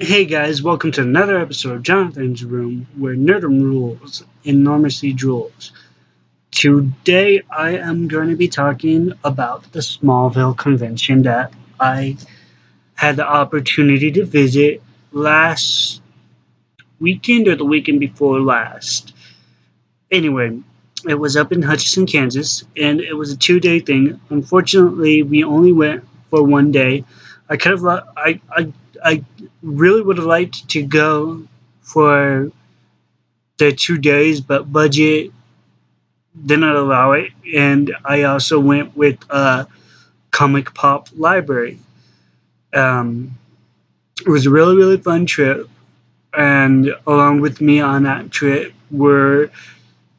Hey guys, welcome to another episode of Jonathan's Room, where nerdom rules and normalcy drools. Today I am going to be talking about the Smallville convention that I had the opportunity to visit last weekend or the weekend before last. Anyway, it was up in Hutchinson, Kansas, and it was a 2-day thing. Unfortunately, we only went for one day. I could have, I really would have liked to go for the 2 days, but budget did not allow it. And I also went with a comic pop library. Um, it was a really, really fun trip. And along with me on that trip were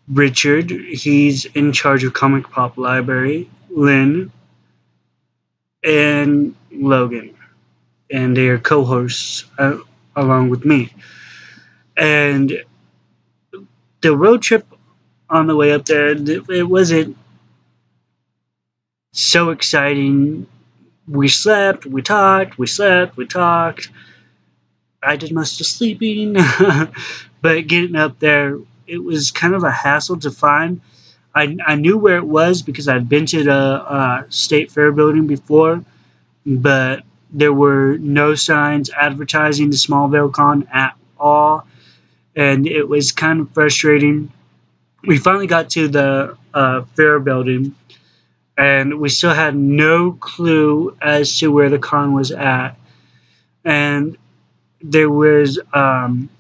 Richard, he's in charge of Comic Pop Library, Lynn, and Logan. And they are co-hosts along with me. And the road trip on the way up there, it wasn't so exciting. We slept, we talked, we slept, we talked. I did most of sleeping. But getting up there, it was kind of a hassle to find. I knew where it was because I'd been to the State Fair building before, but there were no signs advertising the Smallville Con at all, and it was kind of frustrating. We finally got to the fair building, and we still had no clue as to where the con was at. And there was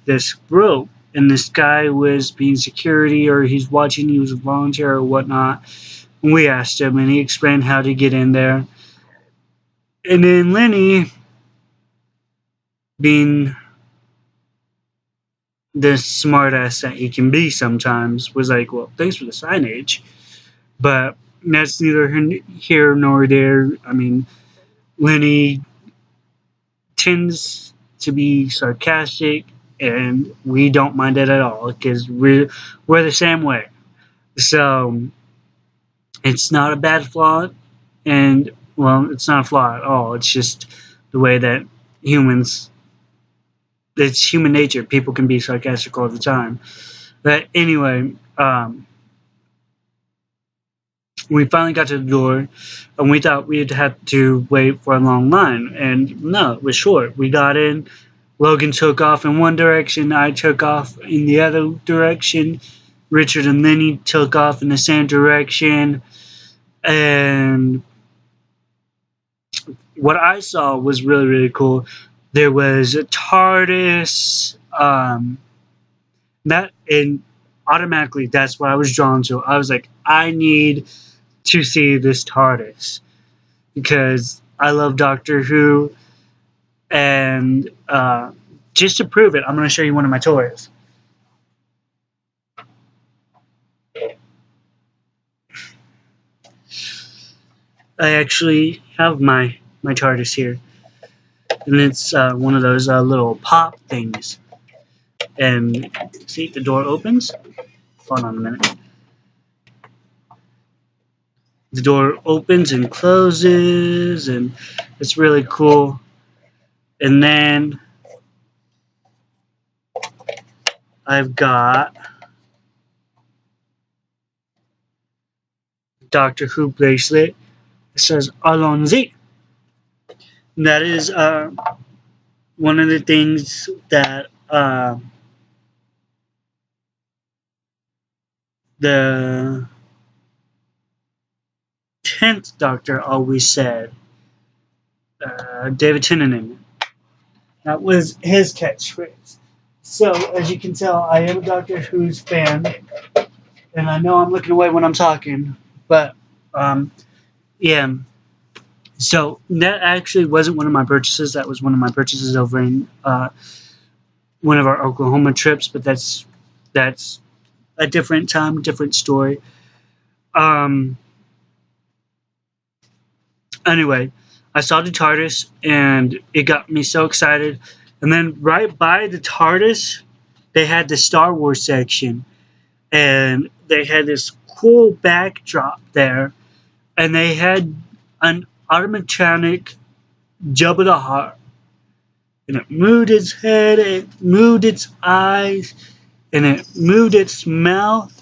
this rope, and this guy was being security, or he's watching, he was a volunteer or whatnot. And we asked him, and he explained how to get in there. And then Lenny, being the smartass that he can be sometimes, was like, well, thanks for the signage. But that's neither here nor there. I mean, Lenny tends to be sarcastic, and we don't mind it at all because we're the same way. So it's not a bad flaw, and well, it's not a flaw at all. It's just the way that humans. It's human nature. People can be sarcastic all the time. But anyway, we finally got to the door, and we thought we'd have to wait for a long line. And no, it was short. We got in. Logan took off in one direction. I took off in the other direction. Richard and Lenny took off in the same direction. And what I saw was really, really cool. There was a TARDIS. And automatically, that's what I was drawn to. I was like, I need to see this TARDIS because I love Doctor Who, and just to prove it, I'm going to show you one of my toys. I actually have my TARDIS here, and it's one of those little pop things. And see, the door opens. Hold on a minute. The door opens and closes, and it's really cool. And then I've got Doctor Who bracelet. It says Allons-y. That is one of the things that the 10th Doctor always said. David Tennant. That was his catchphrase. So, as you can tell, I am a Doctor Who's fan, and I know I'm looking away when I'm talking, but yeah. So that actually wasn't one of my purchases. That was one of my purchases over in one of our Oklahoma trips, but that's a different time, different story. Anyway, I saw the TARDIS, and it got me so excited. And then right by the TARDIS, they had the Star Wars section, and they had this cool backdrop there, and they had an automatronic Jabba the Hutt and it moved its head, it moved its eyes, and it moved its mouth.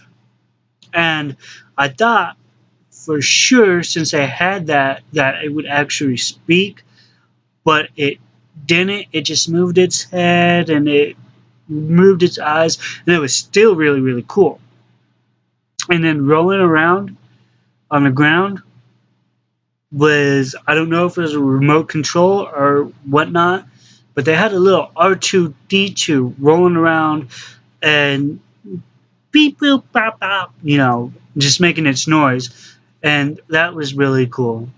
And I thought for sure, since I had that it would actually speak, but it didn't. It just moved its head and it moved its eyes, and it was still really, really cool. And then rolling around on the ground was, I don't know if it was a remote control or whatnot, but they had a little R2D2 rolling around and beep boop bop bop, just making its noise, and that was really cool.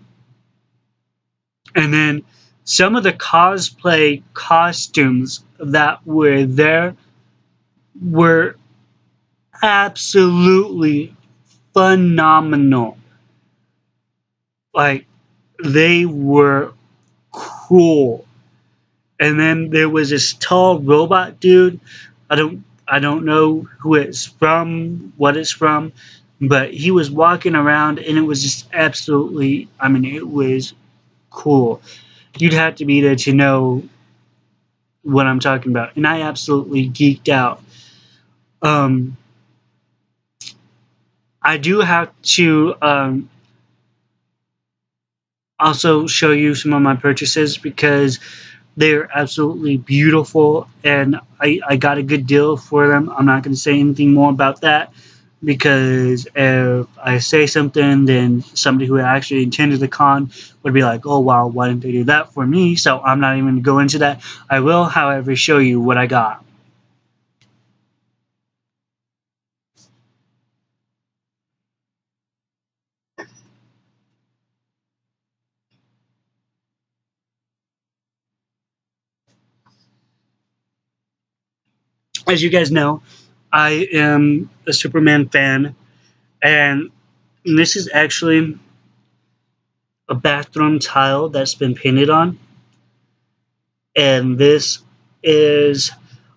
And then some of the cosplay costumes that were there were absolutely phenomenal. Like, they were cool. And then there was this tall robot dude. I don't know who it's from, what it's from, but he was walking around and it was just absolutely, I mean, it was cool. You'd have to be there to know what I'm talking about. And I absolutely geeked out. Um, I do have to also show you some of my purchases because they're absolutely beautiful and I got a good deal for them. I'm not going to say anything more about that because if I say something, then somebody who actually attended the con would be like, oh wow, why didn't they do that for me? So I'm not even going to go into that. I will, however, show you what I got. As you guys know, I am a Superman fan, and this is actually a bathroom tile that's been painted on. And this is,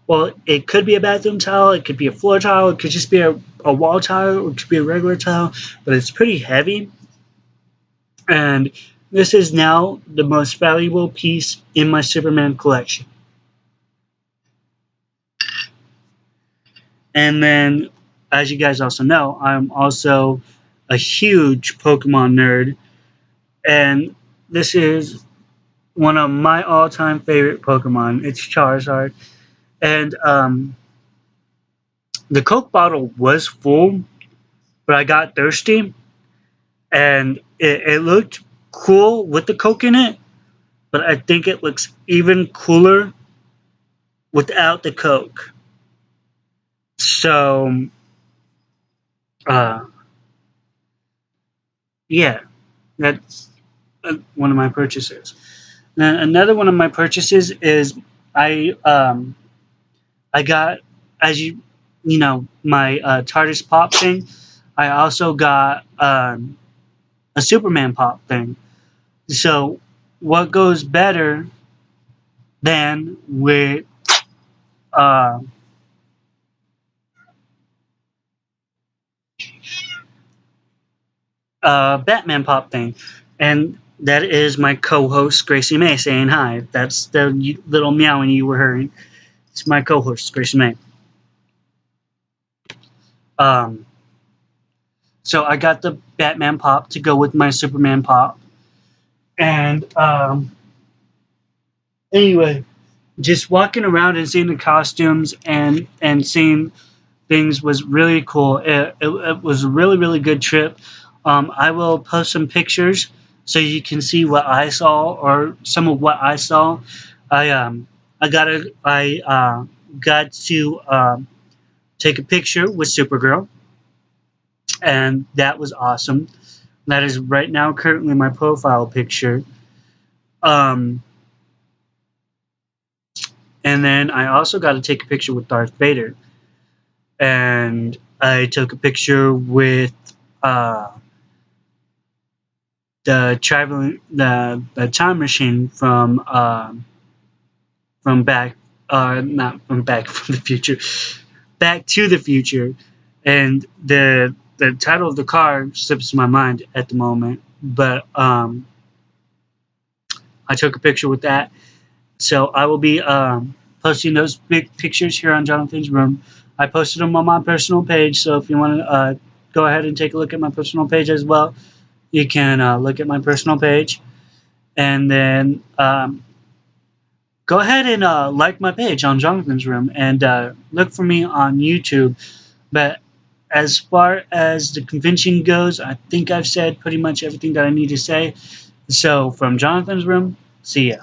well, it could be a bathroom tile, it could be a floor tile, it could just be a wall tile, or it could be a regular tile, but it's pretty heavy. And this is now the most valuable piece in my Superman collection. And then, as you guys also know, I'm also a huge Pokemon nerd, and this is one of my all-time favorite Pokemon. It's Charizard, and the Coke bottle was full, but I got thirsty, and it looked cool with the Coke in it, but I think it looks even cooler without the Coke. So, uh, yeah, that's one of my purchases. Now, another one of my purchases is I um, I got, as my TARDIS pop thing. I also got a Superman pop thing. So, what goes better than with uh, Batman pop thing? And that is my co-host Gracie May saying hi. That's the little meowing you were hearing. It's my co-host Gracie May. Um, so I got the Batman pop to go with my Superman pop, and anyway, just walking around and seeing the costumes and seeing things was really cool. It was a really, really good trip. I will post some pictures so you can see what I saw or some of what I saw. I um I got to take a picture with Supergirl, and that was awesome. That is right now currently my profile picture. Um, and then I also got to take a picture with Darth Vader, and I took a picture with uh, the time machine from back not from Back from the Future, Back to the Future, and the title of the car slips my mind at the moment, but I took a picture with that, So I will be posting those big pictures here on Jonathan's Room. I posted them on my personal page, so if you want to go ahead and take a look at my personal page as well, you can look at my personal page. And then go ahead and like my page on Jonathan's Room and look for me on YouTube. But as far as the convention goes, I think I've said pretty much everything that I need to say. So from Jonathan's Room, see ya.